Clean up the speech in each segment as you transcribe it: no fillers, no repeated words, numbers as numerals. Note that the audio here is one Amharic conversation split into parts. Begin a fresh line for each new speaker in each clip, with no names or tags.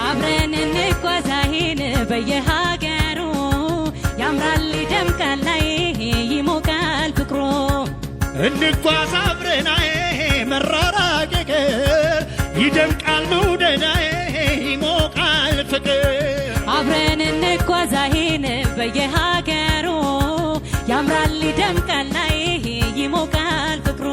አብረን እንጓዛለን በየሀገሩ ያምራል ይደምቃል ይሞቃል ፍቅሩ
እንጓዝ አብረን መራራቅ ይቀር ይደምቃል መውደዳዬ ይሞቃል ፍቅር
አብረን እንጓዛለን በየሀገሩ ያምራል ይደምቃል ይሞቃል ፍቅሩ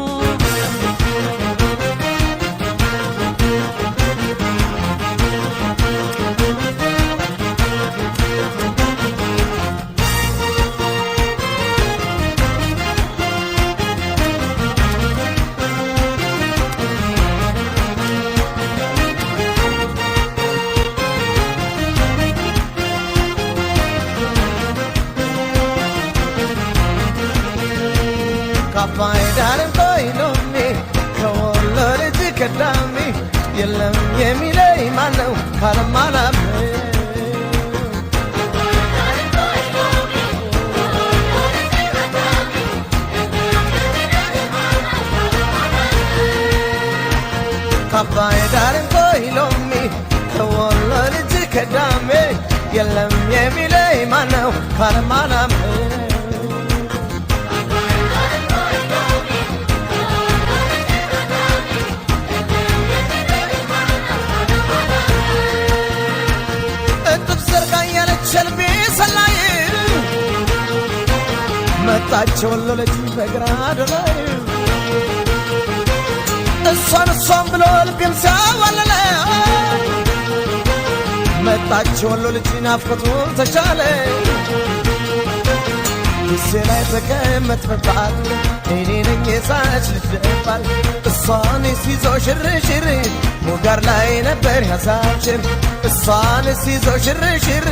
Kapai dalam koiloni, kawalor jikadami, yelam yemilai malau kalam malam. Kapai dalam koiloni, kawalor jikadami, yelam yemilai malau kalam malam. شلبي سلاي متاچو ወለለች በግራድ ላይ እሷን ብሎ ልቤም ሲያወለለ መጣች ወለለች ናፍቆቱ ተቻለ እሴ ላይ ተቀመጥባት እኔ ነኝ የሳች ልደባል እሷን ሲዞ ሽርሽር ሙጋር ላይ ነበር ያሳችር እሷን ሲዞ ሽርሽር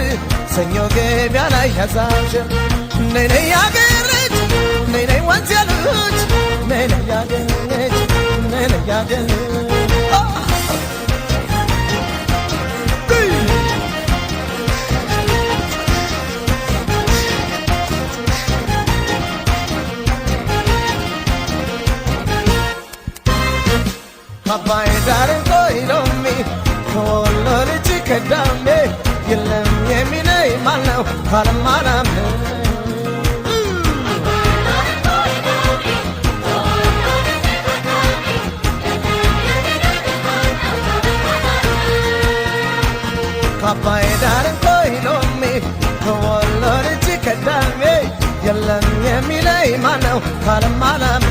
ሰኞ ገበያ ላይ ያሳችር ነይ ነይ ያገር ልጅ ነይ ነይ ወንዝ ያለች ነይ ነይ ያገር ልጅ ነይ ነይ ያገር Kapai dalam koilomi, kawalor jikadami, yelam yemilai malau kalam malam. Kapai dalam koilomi, kawalor jikadami, yelam yemilai malau kalam malam.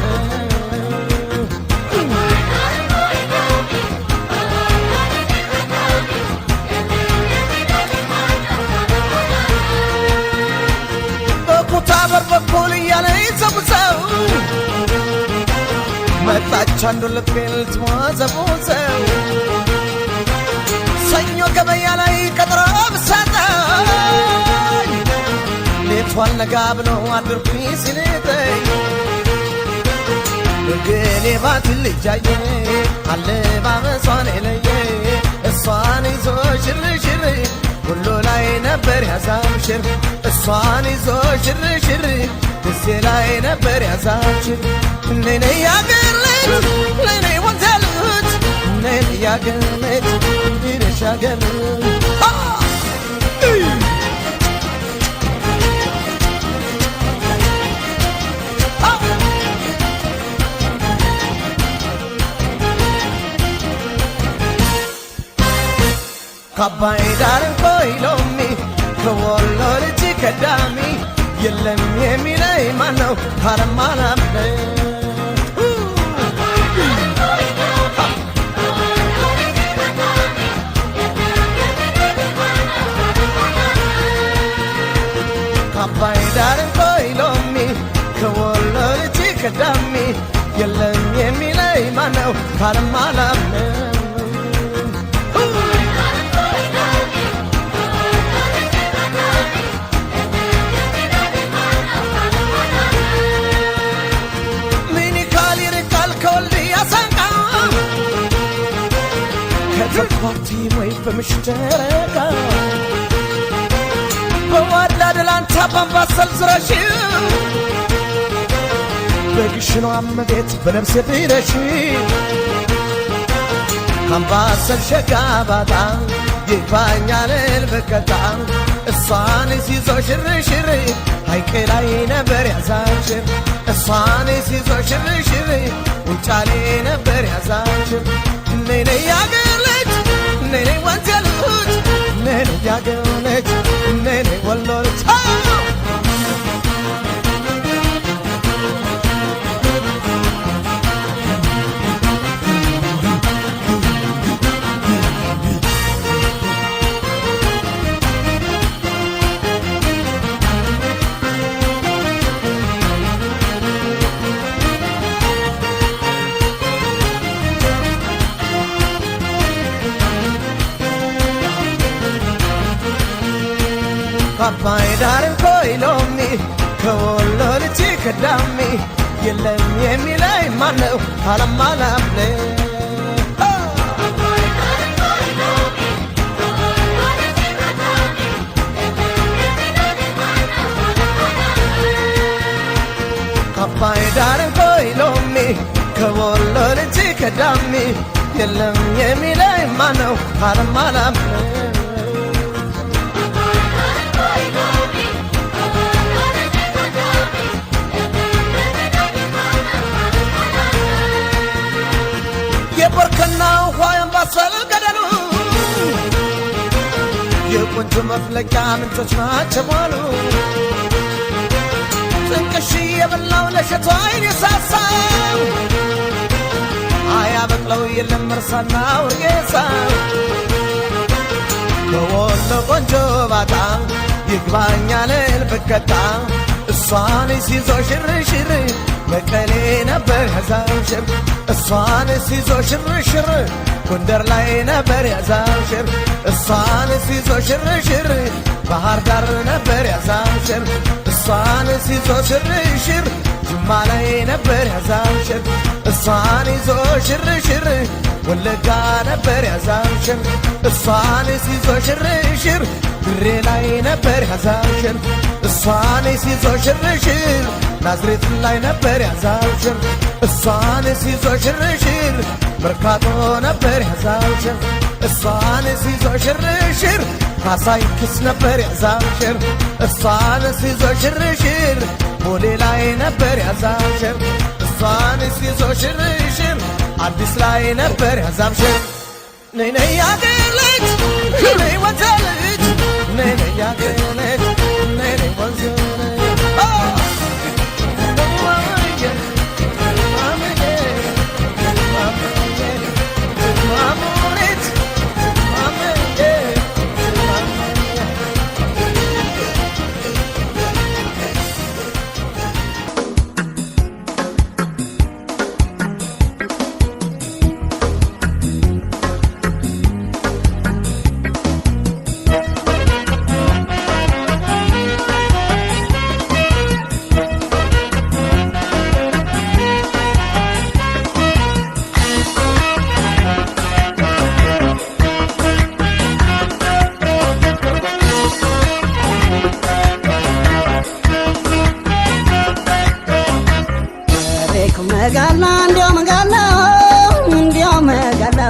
ታበር በኩል ያለ ይዘሙዘው መጣች አንዱ ልቤን ልትሟዘሙዘው ሰኞ ገበያ ላይ ቀጥሮ ብሰጠኝ ሌቷን ነጋ ብሎ አድርኩኝ ሲልጠኝ ግን የባት ልጃየ አለባበሷን የለየ እሷን ይዞ ሽርሽር ሁሉ ላይ ነበር ያዛምሽር እሷን ይዞ ሽርሽር እሴ ላይ ነበር ያዛምሽር ነይ ነይ ያገር ልጅ ነይ ነይ ወንዝ ያለች ነይ ነይ ያገር ልጅ ይነሽ ያገር Kapai dalam koilomi, kawalor jikadami, yelam yemilai malau kalam malam. Kapai dalam koilomi, kawalor jikadami, yelam yemilai malau kalam malam. Party way from Mishtereka Bawad Ladalanta Bambasal Zrashi Begishno Amabet Benam Sepirashi ካምባሰል ሸጋባታ ይግባኛል ልብከታ እሷን ሲዞ ሽርሽር ሐይቅ ላይ ነበር ያዛችር እሷን ሲዞ ሽርሽር ውጫሌ ነበር ያዛችር ነይኔ ያገር ልጅ ነይኔ ወንዝ ልጅ ነይኔ ያገር ልጅ ነይኔ ወሎ ልጅ አባይ ዳርን ኮይሎሚ ከወሎ ልጅ ከዳሚ የለም የሚላይ ማነው አለማላምነ አባይ ዳርን ኮይሎሚ ከወሎ ልጅ ከዳሚ የለም የሚላይ ማነው አለማላምነ የበርከና ውሃ ያምባሰል ገደሉ የቆንጆ መፍለቂያ ምንጮች ናቸው አሉ ጥንቅሽ የበላው ለሸቶ አይን የሳሳው አያበቅለው የለም እርሳና ወርጌሳ በወሎ ቆንጆ ባታ ይግባኛል ልብከታ እሷን ሲዞ ሽርሽር መቀሌ ነበር ያዛውሽር እሷን ሲዞ ሽርሽር ጎንደር ላይ ነበር ያዛውሽር እሷን ሲዞ ሽርሽር ባህር ዳር ነበር ያዛውሽር እሷን ሲዞ ሽርሽር ጅማ ላይ ነበር ያዛውሽር እሷን ይዞ ሽርሽር ወለጋ ነበር ያዛውሽር እሷን ሲዞ ሽርሽር ድሬ ላይ ነበር ያዛውሽር እሷን ሲዞ ሽርሽር ናዝሬት ላይ ነበር ያዛውሽር እሷን ሲዞ ሽርሽር መርካቶ ነበር ያዛውሽር እሷን ሲዞ ሽርሽር ካሳንቺስ ነበር ያዛውሽር እሷን ሲዞ ሽርሽር ቦሌ ላይ ነበር ያዛውሽር እሷን ሲዞ ሽርሽር አዲስ ላይ ነበር ያዛውሽር ነይ ነይ ያገር ልጅ ነይ ወንዝ ልጅ ነይ ነይ ያገር ልጅ ነይ ነይ ወንዝ
መጋላ እንዲያው መጋላ እንዲያው መጋላ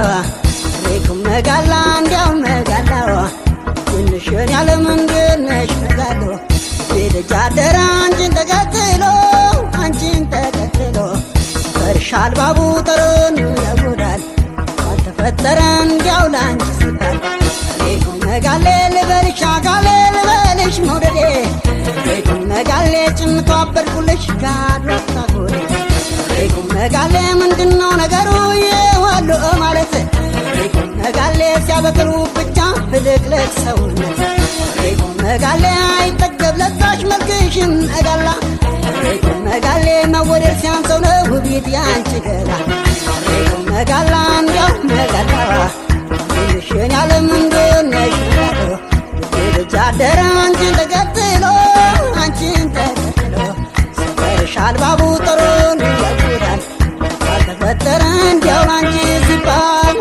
ሬኩም መጋላ እንዲያው መጋላ ትንሽን ያለ መንገድ ነሽ መጋሎ የልጅ አደራ አንቺን ተከትሎ ፈርሻል ባቡ ጠረን ያጎዳል አልተፈጠረ እንዲያው ላንቺ ሲባል ሬኩም መጋሌ ልበልሽ አጋሌ ልበልሽ መውደዴ ሬኩም መጋሌ ጭምቷ አበድኩልሽ ጋድሏታ ጎዴ ሬኩም መጋሌ ምንድነው ነገሩ የዋሉ ማለት ሬኩም መጋሌ ሲያበቅሉ ብቻ ፍልቅልቅ ሰውነት ሬኩም መጋሌ አይጠገብ ለዛሽ መልክሽም መጋላ ሬኩም መጋሌ መወደድ ሲያንሰው ነው ውቢት ያንቺ ገላ ሬኩም መጋላ እንዲያው መጋላ ትንሽን ያለ ምንድን ነሽ መጋሎ ልጅ አደረ አንቺን ተከትሎ ሰፈርሻል ባቡ ጠሮን ያጎዳል ካልተፈጠረ እንዲያው ላንቺ ሲባል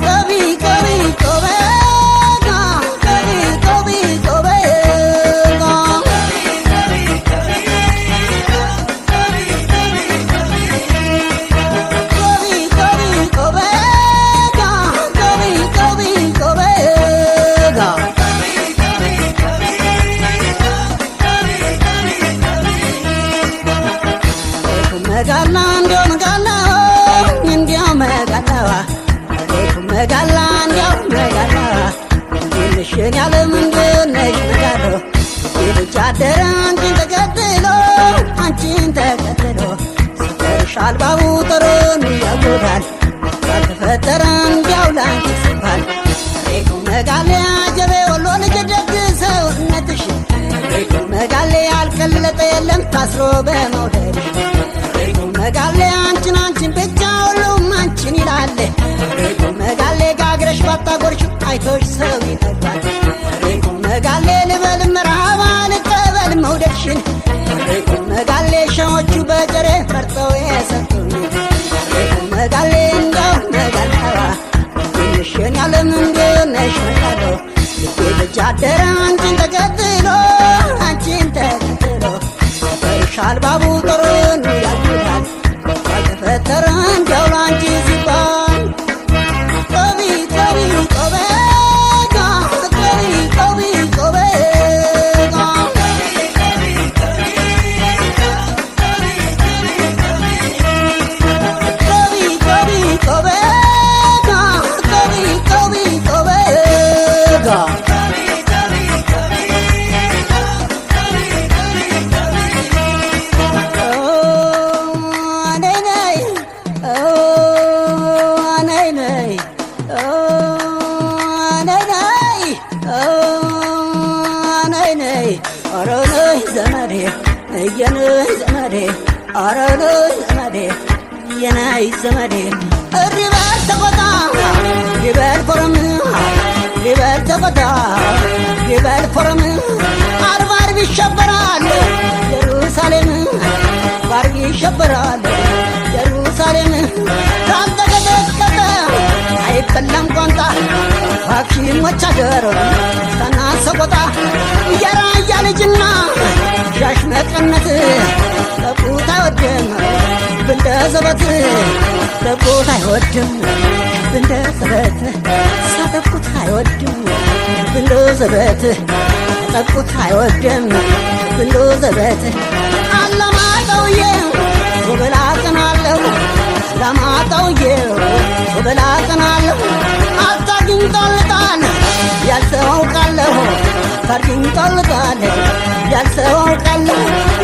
ቆቢ ቆቢ ቆበጋ ቆቢ ቆቢ ቆበጋ ቆቢ ቆቢ ቆበጋ ትንሽን ያለ ምንድን ነሽ መጋሎ ልጅ አደረ አንቺን ተከትሎ አንቺን ተከትሎ ሲጠርሽ አልባቡ ጥሩን ያጎዳል ካልተፈጠረ እንዲያው ላንቺ ሲባል ሬቁ መጋሌ አጀቤ ወሎ ልጅ ደግ ሰውነትሽ ሬቁ መጋሌ ያልቀለጠ የለም ታስሮ በመውደድሽ ሬቁ መጋሌ አንቺን አንቺን ብቻ ሁሉም አንቺን ይላል ሬቁ መጋሌ ጋግረሽ ባታጎርሽ አይቶሽ ሰው ይጠጋል ሬቁ መጋሌ ልበል መርሃባ ልቀበል መውደድሽን ሬቁ መጋሌ ሸዎቹ በጀሬ ፈርጠው የሰጡኝ ሬቁ መጋሌ እንደው መጋሌዋ ትንሽን ያለ ምንድን ነሽ መጋሎ ልቤ ልጅ አደረ አንቺን ተከትሎ አንቺን ተከትሎ ሲጠርሻል ባቡ ጥሩን ያጉዳል ካልተፈጠረ እንዲያው ላንቺ ሲባል ቆቢ ቆቢ ቆበጋ ቆቢ ቆቢ ቆበጋ ቆቢ ቆቢ ቆበጋ ቆቢ ቆቢ ቆበጋ የናይ ዘመዴ ሪበል ተቆጣ ሪበል ኮረም ሪበል ተቆጣ ሪበል ኮረም አርብ አርብ ይሸበራል ኢየሩሳሌም አርብ ይሸበራል ኢየሩሳሌም ካልተቀጠቀጠ አይበላም ቋንጣ ባክሽን ወቻደር ስታና ሰቆጣ የራያ ልጅና ሻሽ መቀነት ጠቁት አይወድም ብንደ ዘበት ጠቁት አይወድም ብንደ ዘበት ሳጠቁት አይወድም ብንደ ዘበት ጠቁት አይወድም ብንደ ዘበት አለማጠውዬ ወበላቀናለሁ ለማጠውዬው ወበላቀናለሁ አታግኝ ጠልጣል ያልሰውቃለሁ ታርግኝ ጠልጣል ያልሰውቃለሁ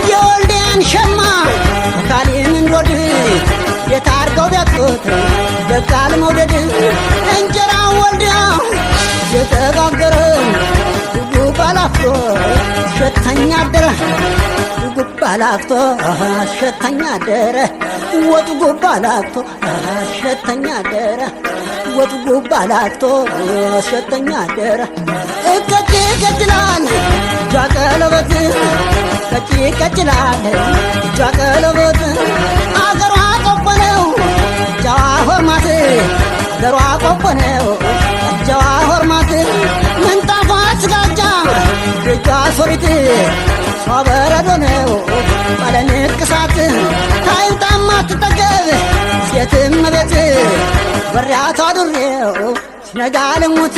የወልዴን ሸማ ካሌን እንዶድ የታርገው ቢያጥቁት በቃል መውደድ እንጀራ ወልዳ የተጋገረ ጉባ ላፍቶ ሸተኛ አደረ ጉባ ላፍቶ ሸተኛ አደረ ወጡ ጉባ ላፍቶ ሸተኛ አደረ ወጡ ጉባ ላፍቶ ሸተኛ አደረ እከጅ ይቀጭላል ጃቀለበት ከጅ ይቀጭላል ጃቀለበት አገሯ ቆቆነው ጃዋ ሆርማት አገሯ ቆቆነው ጃዋ ሆርማት ምንጣፏ ስጋጃ እጇ ሶሪት ሷበረዶ ነው ባለንቅሳት ታይታማ ትጠገብ ሴትም ቤት በሪያታ ድሬው ሲነጋ ልሙት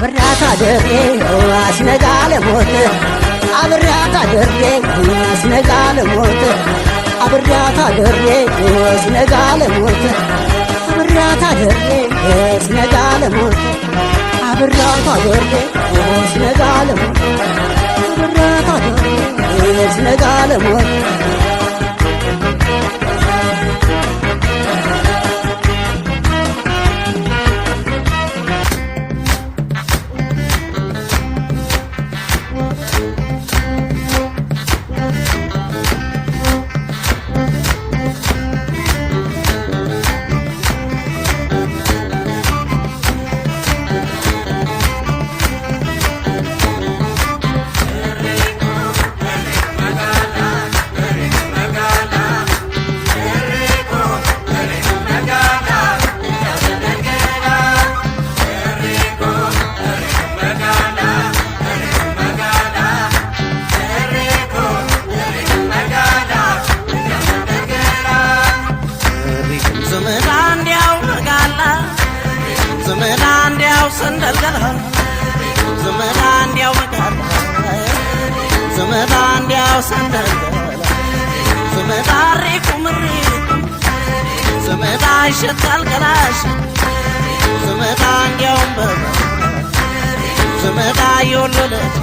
በሪያታ ድሬው ሲነጋ ልሙት አብሪያታ ድሬው ሲነጋ ልሙት አብሪያታ ድሬው ሲነጋ ልሙት አብሪያታ ድሬው ሲነጋ ልሙት አብሪያታ ድሬው ሲነጋ ልሙት አብሪያታ ድሬው ሲነጋ ልሙት
ይሸታል ገላሽ ዘመድ አንዲያውም ዘመዳ የወለለሽ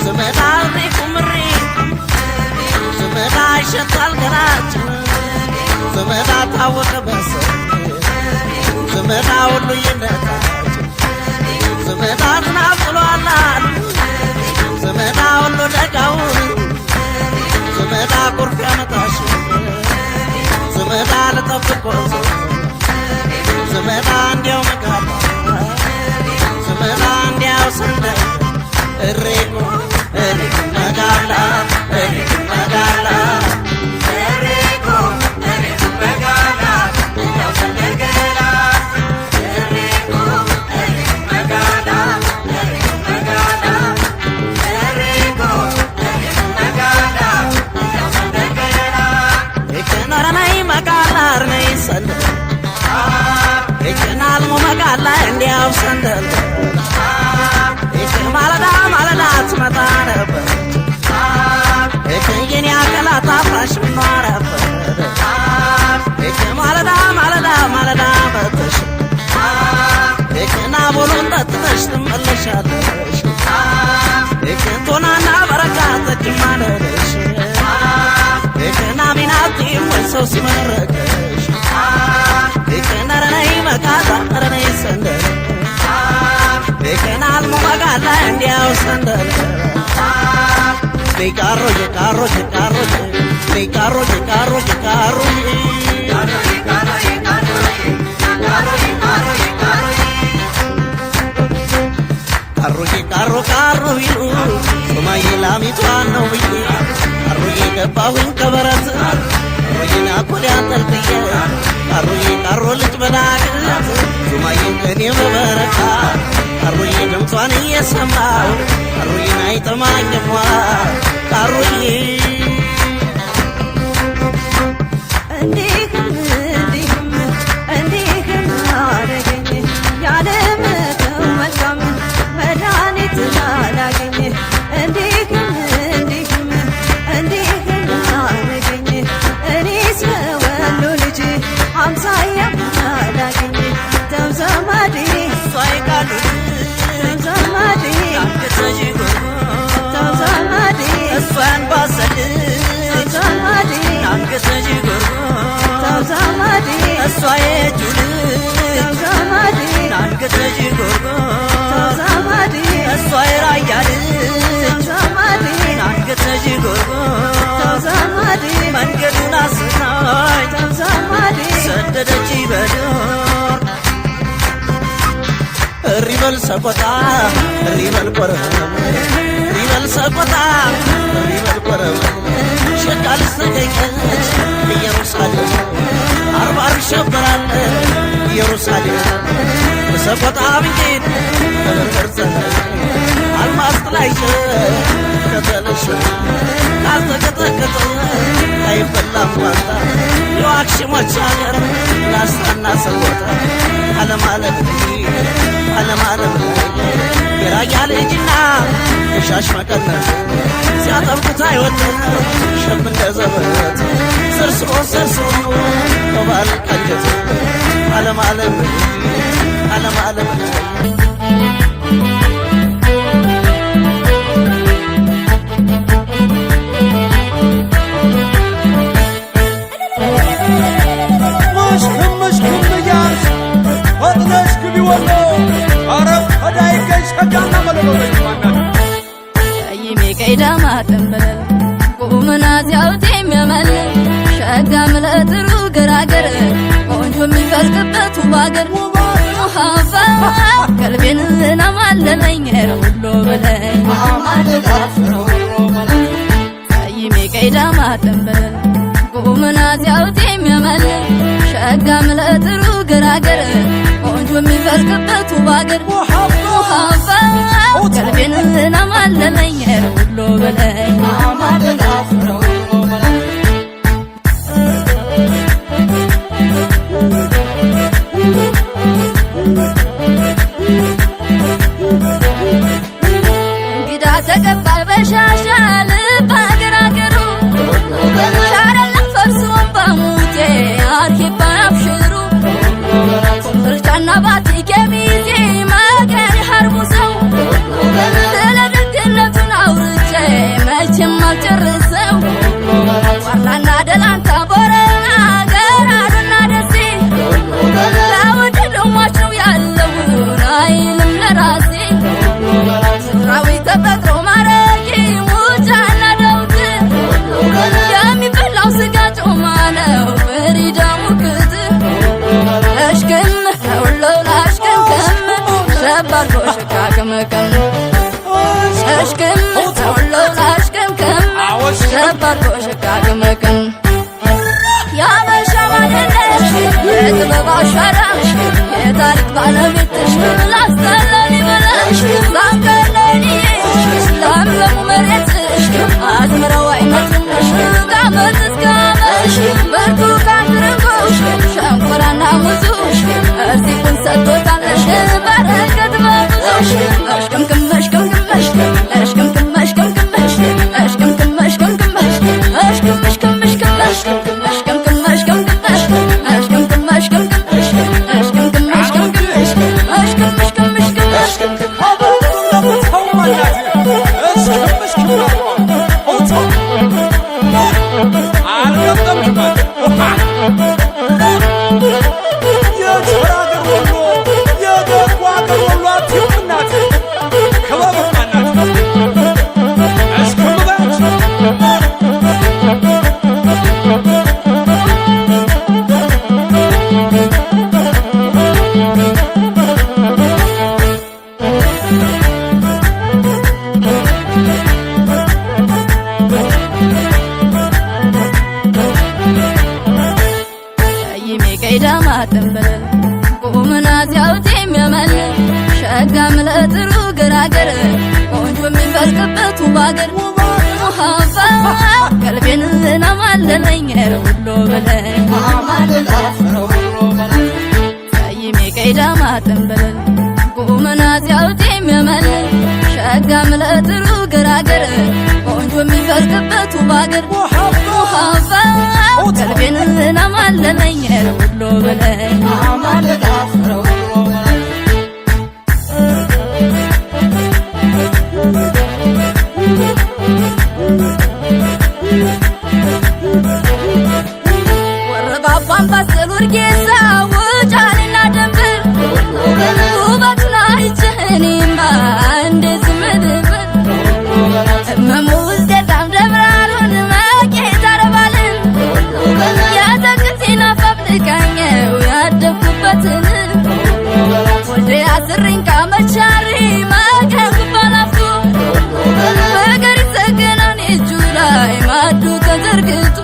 ዘመዳ ቁምሪ ዘመዳ ይሸጣል ገላችን ዘመዳ ታወቀ በሰው ዘመዳ ሁሉ ይነታችን ዘመዳ ትናፍሏላል ዘመዳ ሁሉ ደጋውን ዘመዳ ቁርፍ ያመጣሽ ዘመዳ ለጠብቆ ዘመዳ እንዲያው መጋባ ዘመዳ እንዲያው ሰንደል እሬቆ እሬቆ መጋላ እሬቆ መጋላ እሬቆ እሬቆ መጋላ እንዲያው ሰንደል ገላ እሬቆ እሬቆ መጋላ እሬቆ መጋላ እሬቆ እሬቆ መጋላ እንዲያው ሰንደል ገላ እከናራናይ መጋላ አርነይ ሰንደል እከናል ሞ መጋላ እንዲያው ሰንደል ማለዳ ማለዳ ትመጣ ነበር የኔ አካላት አፍራሽ ነበር ማለዳ ማለዳ ማለዳ መጥተሽ ና ቦሎን ጠጥተሽ ትመለሻለሽ ቶናና በረካ ተጅማለሽ ና ሚናት ወይ ሰው ሲመረቀሽ ነረነይ መቃጣ ነረነይ ሰንደል ከናል ሞጋላ እንዲያው ሰንደል ሊቃሮ ሊቃሮ ሊቃሮ ሊቃሮ ሊቃሮ ሊቃሮ ቃሮ ቃሮ ይሉ ሶማዬ ላሚቷን ነው ብዬ ቃሮዬ ገባሁኝ ከበረት ቃሮዬን አኮሊያ ጠልጥዬ ቃሮዬ ቃሮ ልጅ በዳገት ሶማዬን ከኔ በበረካ ቃሮዬ ድምጿን እየሰማው ቃሮዬን አይጠማኝም ቃሮዬ
እንዲህም እንዲህም እንዲህም አረገኝ ያለመተው መልካም መድኃኒት ላላገኝ እንዲህም እንዲህም እንዲህም አረገኝ እኔስ ወሎ ልጅ አምሳያ ላገኝ ተውዘማዴ ሳይቃሉ ተውዘማዴ ተውዘማዴ እሷን ባሰድ ተውዘማዴ ተውዘማዴ እሷ የጁል ተውዘማዴ ተውዘማዴ እሷ የራያል ተውዘማዴ ተውዘማዴ መንገዱን አስናኝ ተውዘማዴ ሰደደች በዱር ሪበል ሰቆጣ ሪበል ቆረም ሪበል ሰቆጣ ሪበል ቆረም ሸቃል ተገኘች ኢየሩሳሌም አርባር ይሸበራል ኢየሩሳሌም ሰቆጣ ብዬት ተበርዘ አልማዝ ጥላይሽ ከተለሽ ካልተቀጠቀጠ አይበላም ዋንታ የዋክሽሞች አገር ላስታና ሰቆጣ ዓለም ዓለም ዓለም ዓለም የራያ ልጅና የሻሽ መቀነት ሲያጠብቁት አይወጥም ሸብ እንደ ዘበት ስርስሮ ስርስሮ ተባል ቀንጀት ዓለም ዓለም ዓለም ዓለም
ቀይዳማ ተንበል ቁምናት ያውት የሚያመል ሸጋም ለጥሩ ገራገር ቆንጆ የሚፈልቅበት ባገር ሙሃፋ ቀልቤን ናማለለኝ ሁሉ በለኝ ቀይሜ ቀይዳማ ተንበል ቁምናት ያውት የሚያመል ሸጋም ለጥሩ ገራገር ቆንጆ የሚፈልቅበት ባገር ሙሃፋ ቀልቤን ናማለለኝ ሁሉ በለኝ እንግዳ ተቀባይ በሻሻ ልብ አገራገሩ ሻረለም ፈርሶን በሙቴ አርኪባ አብሽሩ ምርጫና ባቲ ከሚዜ ማገር ሀርቡ ሰው ሰባርጎ ሽካክምክም እሽክም ተውሎ ላሽክምክም ሰባርጎ ሽካክምክም ያበሻ ማንነሽ የጥበብ አሻራሽ የታሪክ ባለቤትሽ ላስተላል ይበለሽ ዛንቀለኒሽ ለምለሙ መሬትሽ አዝምረው አይነትነሽ ከዓመት እስከ ዓመትሽ ብርቱካን ትርንጎሽ ሸንኮራና ሙዙሽ እርዚቁን ሰጥቶታለሽ በረከት በብዙሽ እሽክምክም እሽክምክም እሽክምክም እሽክምክም እሽክምክም እሽክምክም እሽክምክም ሸጋምለጥሩ ገራገር ቆንጆ የሚፈልቅበት ባገር ሙሃባ ቀልቤን ናማለለኝ ሁሉ በለኝ ሰይሜ ቀይዳማ ተንበለል ቁመና ሲያውት የሚያመል ሸጋምለጥሩ ገራገር ቆንጆ የሚፈልቅበት ባገር ሙሃባ ቀልቤን ናማለለኝ ሁሉ በለኝ ወረባባን ባሰል ወርጌሳ ውጫሌና ደንበር ውበቱን አይቼኔማ እንዴት ምድብር እመሙ ውስጤታም ደብራሉን መቄት አረባልን ያዘግቲና ፋብሪካኘው ያደግኩበትን ወልዴ አስሪን ካመቻሪ መቀንኩባላፍቱ ፍቅር ይሰገናን እጁ ላይ ማዱ ተዘርግቶ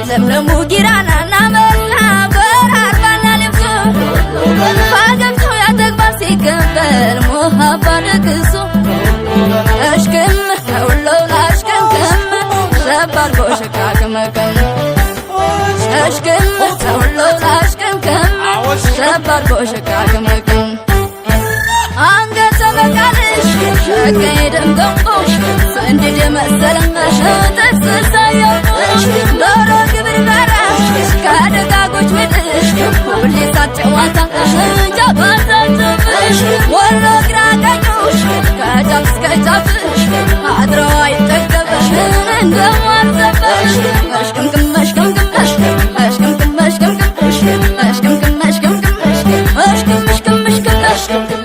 ለምለሙ ጊራናና መላ በራርባና ልብሶ ባገብቶ ያተግባር ሲገበል ሞሃባ ደግሶ እሽክም ተውለው ላሽክምክም ሰባርጎ ሽካክምክም እሽክም ተውለው ላሽክምክም ሰባርጎ ሽካክምክም አንገተ መቃልሽ ሸቀይ ደም ገንቦሽ እንዴት የመሰለሽ ተስሳየሽ ዶሮ ግብር በራሽ ከደጋጎች ቤትሽ ሁሌ ሳጨዋታሽ ጃባታችብሽ ወሎ ግራ ቀኞሽ ከጫፍ እስከ ጫፍሽ አድረው አይጠገብሽ እንደማልዘበሽ እሽክምክም እሽክምክም እሽክምክም እሽክምክም እሽክምክም እሽክምክም እሽክምክም እሽክምክም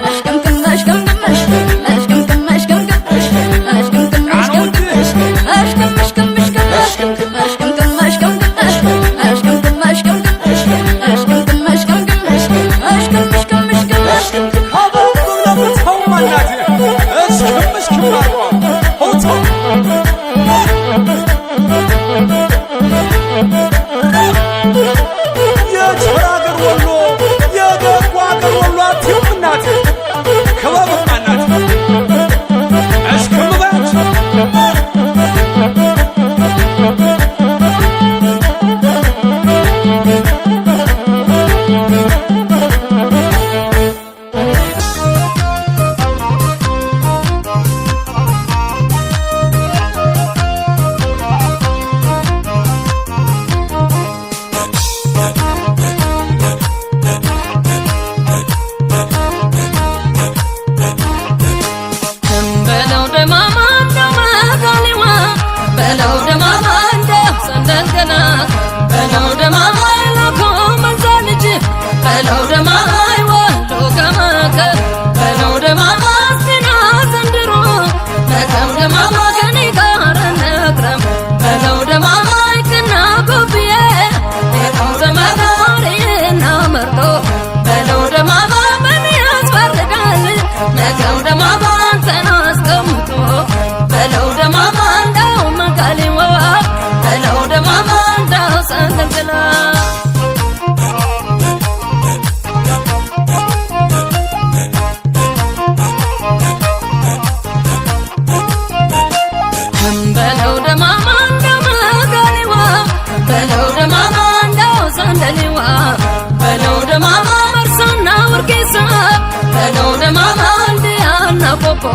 በለው ደማማ እንዲያና ቆቆ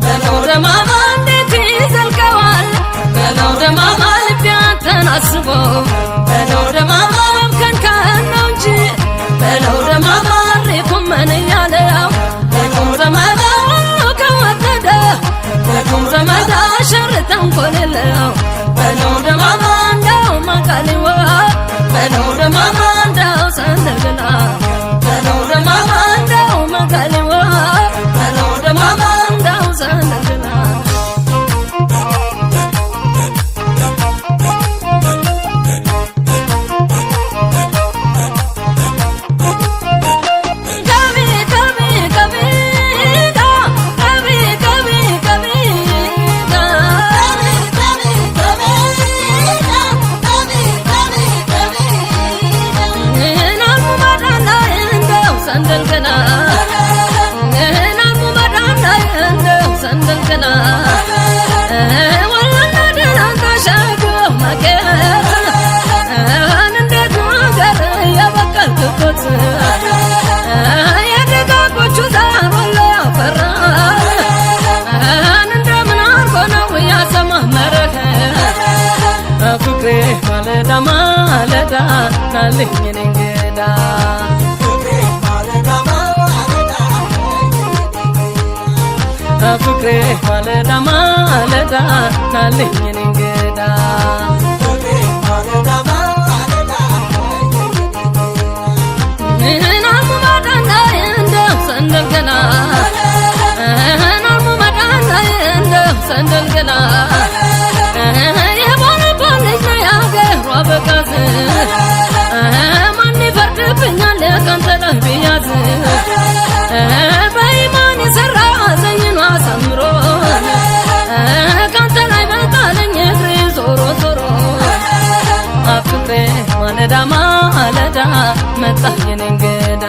በለው ደማማ እንዴት ይዘልቀዋል በለው ደማማ ልቢያንተን አስቦ በለው ደማማ ከንከን ነው እንጂ በለው ደማማ ሪኩመን እያለው በቁም ዘመዳ ሁሉ ከወደደ በቁም ዘመዳ ሸር ተንኮል የለው በለው ደማማ እንደው መቀሌዋ በለው ደማማ እንደው ሰንደልግላ በለው ደማማ እንደው መቀሌዋ በለው ደማማ እንደው ሰንደልግላ የደጋጎቹ ዛር ወሎ ያፈራ እንደምን አርጎ ነው ያሰማመረህ ፍቅሬ ማለዳ ማለዳ ናልኝ እኔ እንግዳ ፍቅሬ ማለዳ ማለዳ ናልኝ እኔ እንግዳ ሰንደልገላ የቦነ ቦልጅ ነው ያገሯ በቃዝ ማን ይፈርድብኛል ካንተ ላይ ብያዝ በኢማን የሠራ ዘይኑ አሳምሮ ካንተ ላይ በጣለኝ እግሬ ዞሮ ዞሮ አፍቅሬ ማለዳ ማለዳ መጣህ የኔ እንግዳ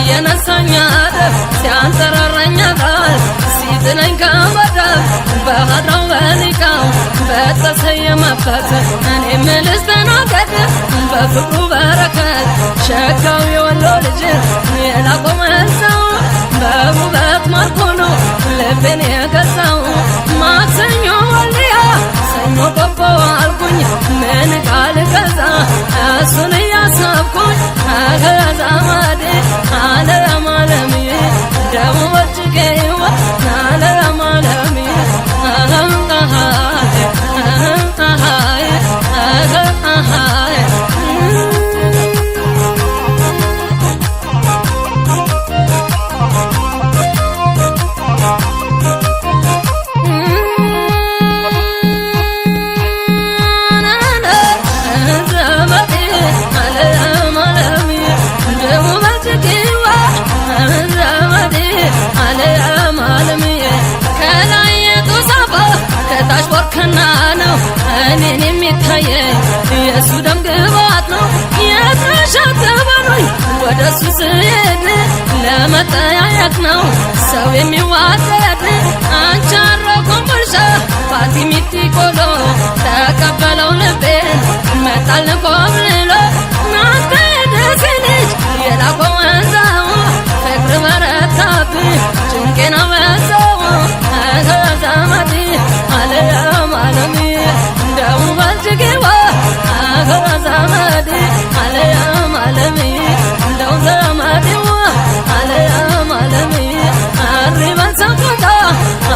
የነሳኛል ሲያንጠራራኛል ሲጥለኝ ከመዳብ በሀድራው በሊቃው በተሰየመበት እኔም ልስተናገድ በፍቅሩ በረከት ሸጋው የወሎ ልጅ የላቆመሰው በውበት ማርኮ ነው ልቤን የገዛው ማክሰኞ ወልያ ሰኞ ገባው አልኩኝ ምን ቃል ገዛ እሱን እያሰብኩኝ አገዛማዴ አለማለምዬ ደሞ በጭቄዋ አለማለምዬ ከና ነው እኔን የሚታየኝ የእሱ ደም ግባት ነው የተሸተበሉኝ ወደ እሱ ስሄድ ለመጠያየቅ ነው ሰው የሚዋደድ አንቻሮ ኮምቦልቻ ፋቲሚቲ ቆሎ ተቀበለው ልቤን መጣል ኮብልሎ ናንተ ደሴ ልጅ የላኮ ወንዛው ፍቅር በረታብኝ ጭንቄና በዛው አገዛማዲ አለም አለሚ እንደው ባልጅጌዋ አገዛማዲ አለም አለሚ እንደው ዘማዲዋ አለም አለሚ አሪባን ሰቆጣ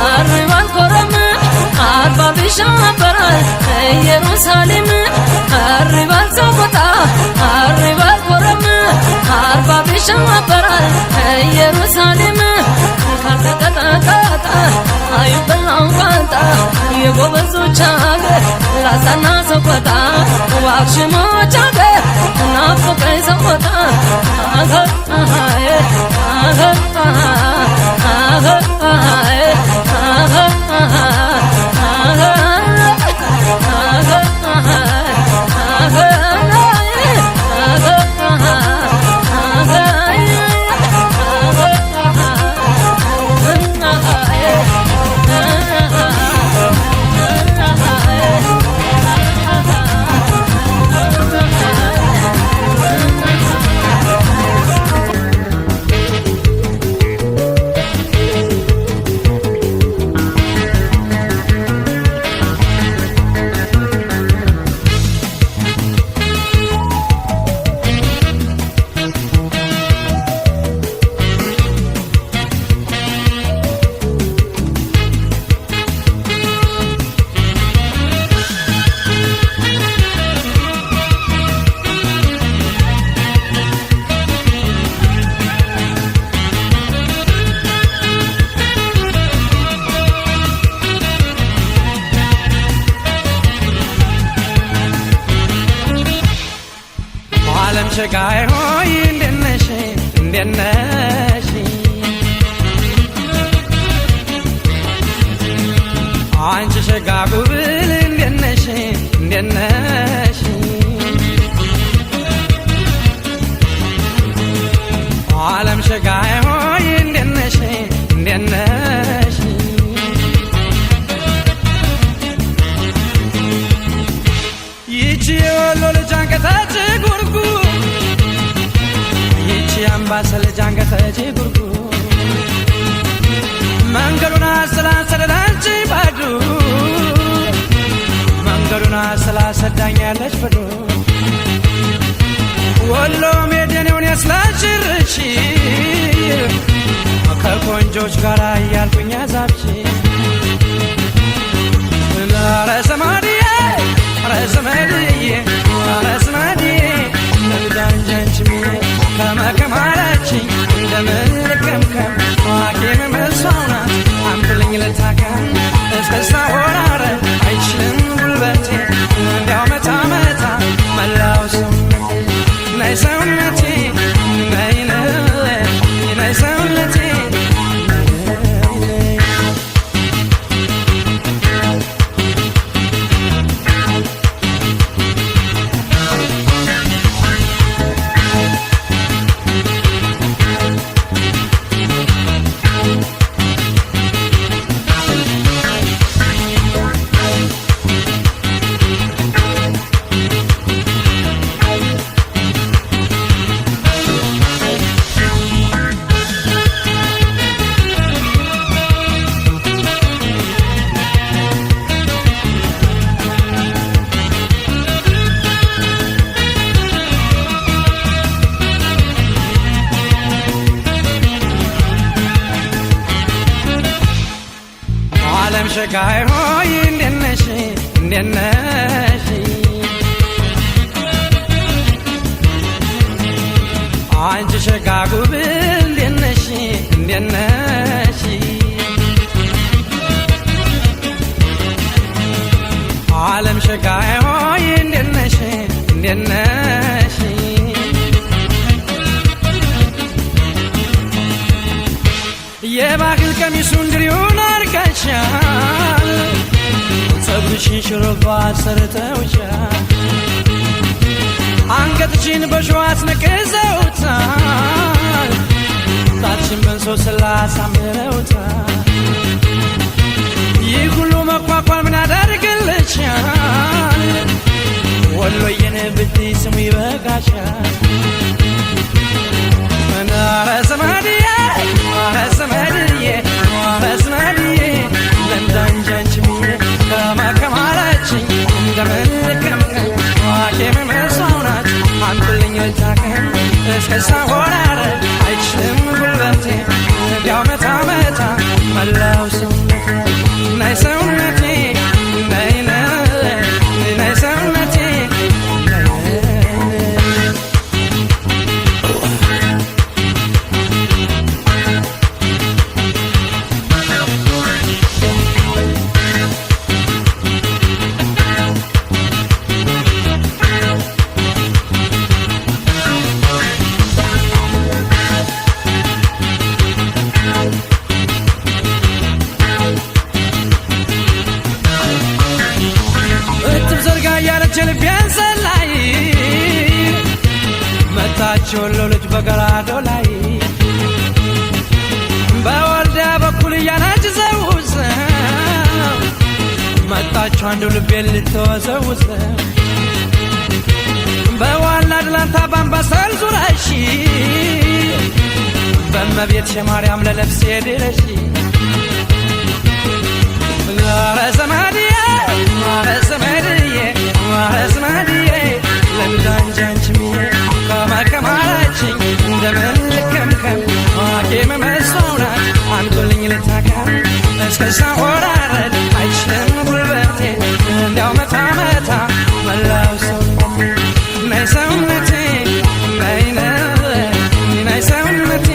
አሪባን ኮረም አርባ ቢሻበራል ኢየሩሳሌም አሪባን ሰቆጣ አሪባን ኮረም አርባ ቢሻበራል ኢየሩሳሌም ካልተቀጣጣ አይበላም ቋንጣ የጎበዞች አገር ላሳና ሰቆጣ ዋክሽሞች አገር ናፍቆኝ ሰቆጣ አገር አገር አገር አገር አገር ዓለም ሸጋይ ሆይ እንደነሽ እንደነሽ አንቺ ሸጋ ጉብል እንደነሽ እንደነሽ ዓለም ሸጋይ ሆይ እንደነሽ እንደነሽ ይቺ የወሎ ልጅ አንገተች ጉርጉ ይቺ አምባሰል ልጅ አንገተች ጉርጉ መንገዱን አሰላሰለዳንቺ ባዱ መንገዱን አሰላሰዳኛለች በዱ ወሎ ሜደኔውን ያስላሽርሽ ከቆንጆች ጋር እያልኩኝ አዛብሽ ረዘማድዬ ረዘመድዬ ረዘመድዬ ለልዳንጃንችምዬ ከመከማላችኝ እንደምን ልከምከም ሐኪም መሷውና አምጥልኝ ልታከም እስከሳ ወራረ አይችልም ጉልበቴ እንዲያው መታ መታ መላው ሰውነቴ ናይ ሰውነቴ ናይ ናይ ሰውነቴ ዓለም ሸጋይ ሆይ እንደነሽ እንደነሽ አንቺ ሸጋ ጉብል እንደነሽ እንደነሽ ዓለም ሸጋይ ሆይ እንደነሽ እንደነሽ የባህል ቀሚሱን ድሪውን አርጋሻል ፀጉርሽን ሽሩባ ሰርተውሻል አንገትሽን በሸዋ አስነቅዘውታል ጣትሽን በእንሶስላ አሳምረውታል ይህ ሁሉ መኳኳል ምን ያደርግልሻል ወሎዬን ብትይ ስሙ ይበቃሻል ረዘመድዬ ረዘመድዬ ረዘመድዬ ለምዳንጃንችምዬ ከመከማላችኝ እንደምን ልከምከም ሐኪም መሷውናት አምጥልኝ ልታከም እስከሳ ወራረ አይችልም ጉልበቴ እንዲያው መታ መታ መላው ሰውነቴ ናይ ሰውነቴ ናይ ናይ ሰውነቴ ወሎ ልጅ በገራዶ ላይ በወልዳ በኩል እያናች ዘውዘው መጣችሁ አንዱ ልቤን ልትወዘውዘ በዋና አድላንታ ባምባሰል ዙራሽ በእመቤት ሸማርያም ለነፍሴ ድረሽ ረዘመድዬ ረዘመድዬ ረዘመድዬ ለምዳንጃንችምዬ ከመከማላችኝ እንደምን ልከምከም ሐኪም መሷውናት አምጡልኝ ልታከም እስከሳ ወራረድ አይችልም ጉልበቴ እንዲያው መታ መታ መላው ሰውነቴ ናይ ሰውነቴ ናይ ናይ ሰውነቴ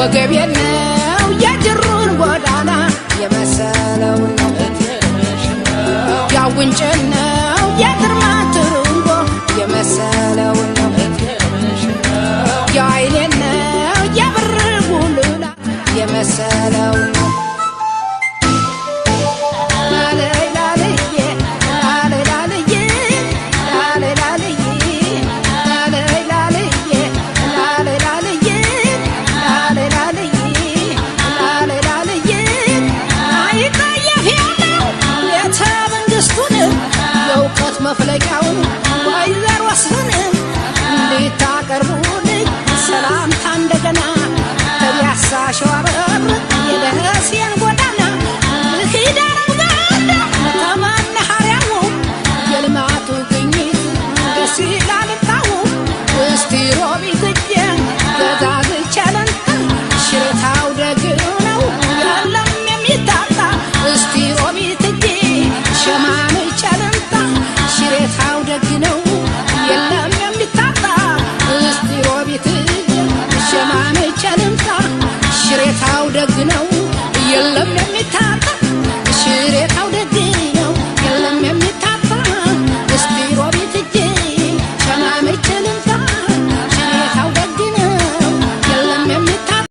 ወገቤ ነው የጅሩን ጎዳና የመሰለው ነው ያውንጭ ነው የግርማ ትርንጎ የመሰለው ነው የአይኔ ነው የብር ጉልላ የመሰለው ነው መፍለቂያውን ወይዘሮ ስንም እንድታቀርቡልኝ ሰላምታ እንደገና ተቢያሳ ሸዋበር የደረሴን ጎዳና ልሂዳር ጋዳ ተመናኸሪያው የልማቱ ግኝት ደስ ይላልታው እስቲ ሮቢት እጄ ገዛዝቻለንታ ሽሬታው ደግ ነው ያለም የሚታጣ እስቲ ሮቢት እጄ ሸማን ይቻለንታ ሽሬታው ደግ ነው የለም የሚታጣ እስቲ ሮቢት ሸማን ይቻለንታ ሽሬታው ደግ ነው የለም የሚታጣ